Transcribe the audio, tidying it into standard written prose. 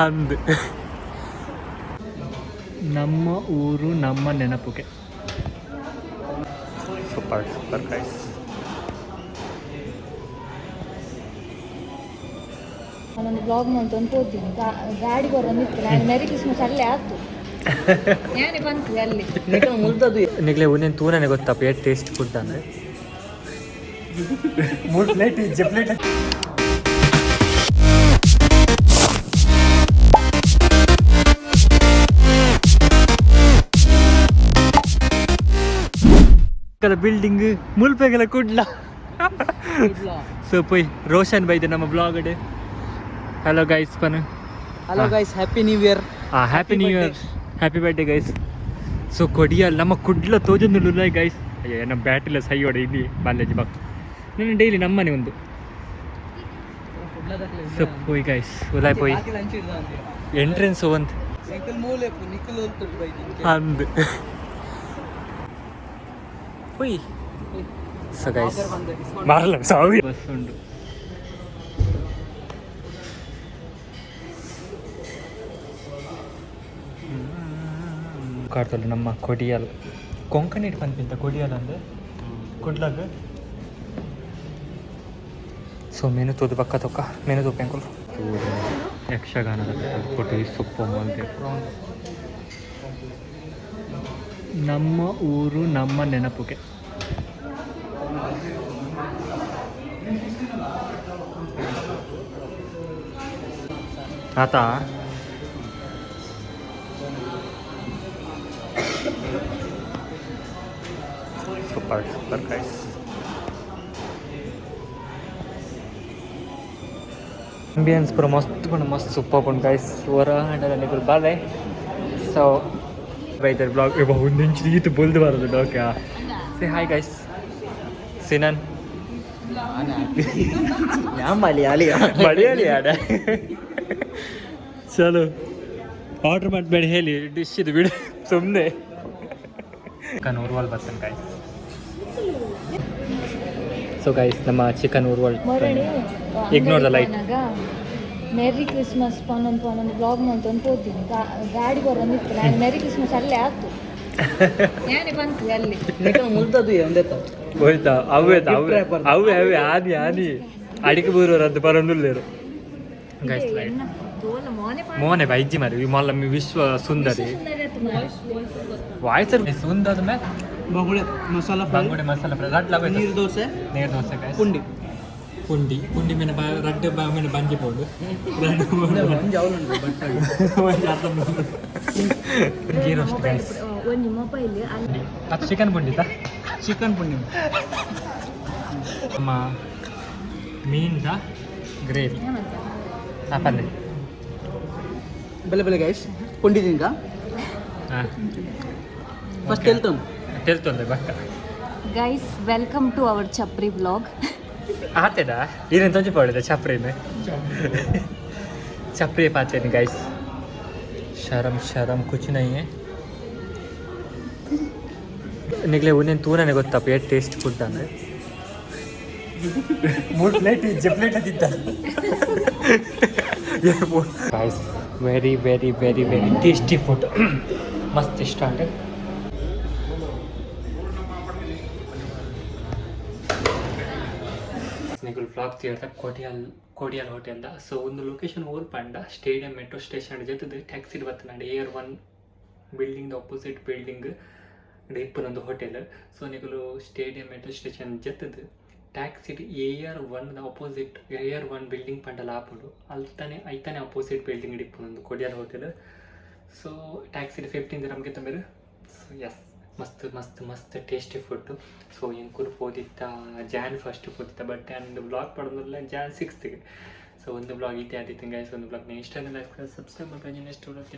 ಅಂದು ನಮ್ಮ ಊರು ನಮ್ಮ ನೆನಪುಗೆ ಸೂಪರ್ ಸೂಪರ್ ಗೈಸ್. ನಾನೊಂದು ಬ್ಲಾಗ್ ಮಾಡ್ಕೊಂಡು ಹೋಗ್ತೀನಿ, ಗಾಡಿ ಬರೋನಿತ್ತು, ನಾನು ಮೆರಿ ಕ್ರಿಸ್ಮಸ್ ಅಲ್ಲೇ ಆಯ್ತು ಏನೇ ಬಂತು ಅಲ್ಲಿ ಮುಲ್ತದು ನಿಗ್ಲೆ ಒಂದೇನು ತೂನೇ ಗೊತ್ತಪ್ಪ ಎಷ್ಟು ಟೇಸ್ಟ್ ಫುಡ್ ಅಂದರೆ 3 ಪ್ಲೇಟ್ ಪ್ಲೇಟ್ ಬಿಲ್ಡಿಂಗ್ ಮುಲ್ಪೆಗೆಲ್ಲ ಕುಡ್ಲ ಸೊ ಪೋಯ್ ರೋಷನ್ ಬೈದೆ ನಮ್ಮ ಬ್ಲಾಗ್ ಅಡೆ. ಹಲೋ ಗೈಸ್ ಪನು, hello guys, happy new year. Happy new year, happy birthday guys. So Kodiyal ನಮ್ಮ ಕುಡ್ಲ ತೋಜೊಂದು ಗೈಸ್. ಅಯ್ಯೋ ನಮ್ಮ ಬ್ಯಾಟಿಲ್ಲ ಸೈ ಹೊಡೆ ಇಲ್ಲಿ ಬಾಲ್ಯಜಿ ಬಾಕ್ ನಾನು ಡೈಲಿ ನಮ್ಮನೆ ಒಂದು ಸೊ ಪೋಯ್ ಗೈಸ್ ಉಲಾಯ್ ಪೋಯ್ ಎಂಟ್ರೆನ್ಸ್ ಒಂದು ಅಂದು ಪೋಯ್. ಸೊ ಗೈಸ್ ಮಾರಲ್ಲ ಸಾವಿರ ಬಸ್ ಉಂಟು. ಕಾಡ್ತಲ್ಲ ನಮ್ಮ ಕೊಡಿಯಲ್ ಕೊಂಕಣಿ ಇಟ್ಕೊಂತ ಕೊಡಿಯಲ್ ಅಂದ್ರೆ ಕುಡ್ಲಾಗ. ಸೊ ಮೆನು ತೋದು ಪಕ್ಕ ತೊಕ್ಕ ಮೆನು ತೋಪಂಕುಲ್ ಯಕ್ಷಗಾನದ ಕೊಟ್ಟು ಸೊಪ್ಪು ಮಲ್ದೆ. ನಮ್ಮ ಊರು ನಮ್ಮ ನೆನಪುಗೆ ಆತ ಸೂಪರ್ ಸೂಪರ್ ಗೈಸ್. ಅಂಬಿಯನ್ಸ್ ಪೂರ ಮಸ್ತ್ ಪಂಡು ಮಸ್ತ್ ಸೂಪರ್ ಪಂಡು ಗೈಸ್. ಹೊರ ಹಂಡಲ್ಲಿ ಬಾಲೆ ಸೊ ಬೈದರ್ ಬ್ಲಾಗ್ ಒಂದು ಇಂಚು ಈತು ಬೊಲ್ದು ಬರೋದು ಡೋಕೆ. ಸೇ ಹಾಯ್ ಗೈಸ್ ಸಿನನ್ ಮಲಯಾಳಿ ಆಡ ಚಲೋ ಆರ್ಡ್ರ್ ಮಾಡಬೇಡಿ ಹೇಳಿ ಡಿಶ್ ಇದು ಬಿಡು ಸುಮ್ಮನೆ ಚಿಕನ್ ಉರ್ವಲ್ ಬರ್ತೇನೆ ಗೈಸ್. ಸೊ ಗೈಸ್ ನಮ್ಮ chicken Urwal ignore the light. Merry Christmas ಪನ್ನೊಂದು ಬ್ಲಾಗ್ ಮಾಡ್ಕೊಂಡು ಹೋಗ್ತೀನಿ, ಗಾಡಿ ಬರೋನಿತ್ತು, ನಾನು ಮೆರಿ ಕ್ರಿಸ್ಮಸ್ ಅಲ್ಲೇ ಆಯ್ತು ಏನೇ ಬಂತು ಅಲ್ಲಿ ಮುಲ್ತದು ಒಂದೇತ ಹೋಯ್ತಾ ಅವೇ ಆನಿ ಆನಿ ಅಡಿಕೆ ಬೂರದ್ದು ಬರೋದಿಲ್ಲೇರು ಗೈಸ್. ಲೈಟ್ ಮೋನೆ ಬೈಜಿ ಮಾರಿ ಮಲ್ಲ ವಿಶ್ವ ಸುಂದರಿ ವಾಯ್ಸರ್ ಸುಂದರ ಮೇಲೆ ಬಂಗುಡೆ ಮಸಾಲ ಫ್ರೈ ನೀರು ದೋಸೆ ಗೈಸ್. ಪುಂಡಿ ಮೇಲೆ ರಡ್ಡ ಮೇಲೆ ಬಂಜಿ ಪೋಡು ಗೀ ರೋಸ್ಟ್ ಗೈಸ್. ಒಂದು ಮೊಬೈಲ್ ಅದು ಚಿಕನ್ ಪುಂಡಿತಾ ಚಿಕನ್ ಪುಂಡಿ ನಮ್ಮ ಮೀನ್ದ ಗ್ರೇವಿ ಪಲ್ಯ ಬೆಲೆ ಗೈಸ್ ಪುಂಡಿದಿಂಗ ಫಸ್ಟ್ తెలుతుంది బక్క ಗೈಸ್ ವೆಲ್ಕಮ್ ಟು ಅವರ್ ಚಪ್ರಿ ವ್ಲಾಗ್. ಆತೇನಾ ಏನೇನು ತೊಂಜಿ ಪಡಿದೆ ಚಪ್ರಿನೇ ಚಪ್ರಿ ಪಾತೇನೆ ಗೈಸ್. ಶರಮ್ ಕುಚ್ ನೈ ಹೈ ನಿಗ್ಲೆ ಒಂದೇನು ತೂನೇ ಗೊತ್ತಪ್ಪ ಎಷ್ಟು ಟೇಸ್ಟ್ ಫುಡ್ ಅಂದರೆ 3 ಪ್ಲೇಟ್ ತಿಂತ guys. Very very very very tasty food ಮಸ್ತ್ ಇಷ್ಟ ಅಂದರೆ ಫ್ಲಾಗ್ ಥಿಯೇಟರ್ ಕೋಡಿಯಲ್ ಹೋಟೆಲ್ದ. ಸೊ ಒಂದು ಲೊಕೇಶನ್ ಓಲ್ ಪಂಡ ಸ್ಟೇಡಿಯಂ ಮೆಟ್ರೋ ಸ್ಟೇಷನ್ ಜೊತೆ ಟ್ಯಾಕ್ಸಿ ಬರ್ತನಾಡಿ AR1 ಬಿಲ್ಡಿಂಗ್ ಅಪೋಸಿಟ್ ಬಿಲ್ಡಿಂಗ್ ಇಪ್ಪನೊಂದು ಹೋಟೆಲ್. ಸೊ ನೀವು ಸ್ಟೇಡಿಯಂ ಮೆಟ್ರೋ ಸ್ಟೇಷನ್ ಜೊತೆ taxi AR1 opposite AR1 building ಪಂಡಲ ಆಪಡು ಐತಾನೆ ಅಪೋಸಿಟ್ ಬಿಲ್ಡಿಂಗ್ ಇಪ್ಪನೊಂದು ಕೋಡಿಯಲ್ ಹೋಟೆಲ್. ಸೊ ಟ್ಯಾಕ್ಸಿ 15 dirhamಗೆ ತಂಬೇರು. ಸೊ ಎಸ್ ಮಸ್ತ್ ಮಸ್ತ್ ಮಸ್ತ್ ಟೇಸ್ಟಿ ಫುಡ್ಡು. ಸೊ ಎಂಕೂರು ಪೋದಿತ್ತ Jan 1 ಪೋದಿತ್ತ ಬಟ್ ಆ್ಯಂಡ್ ಬ್ಲಾಗ್ ಪಡೋದಿಲ್ಲ Jan 6ಗೆ. ಸೊ ಒಂದು ಬ್ಲಾಗ್ ಇತ್ತೆ ಆದಿತ್ತು ಗೈಸ್. ಒಂದು ಬ್ಲಾಗ್ ಇಷ್ಟ ಸಬ್ಸ್ಕ್ರೈಬ್ ಮಾಡ್ಕೊಂಡು ನೆಕ್ಸ್ಟ್ ಬ್ಲಾಗ್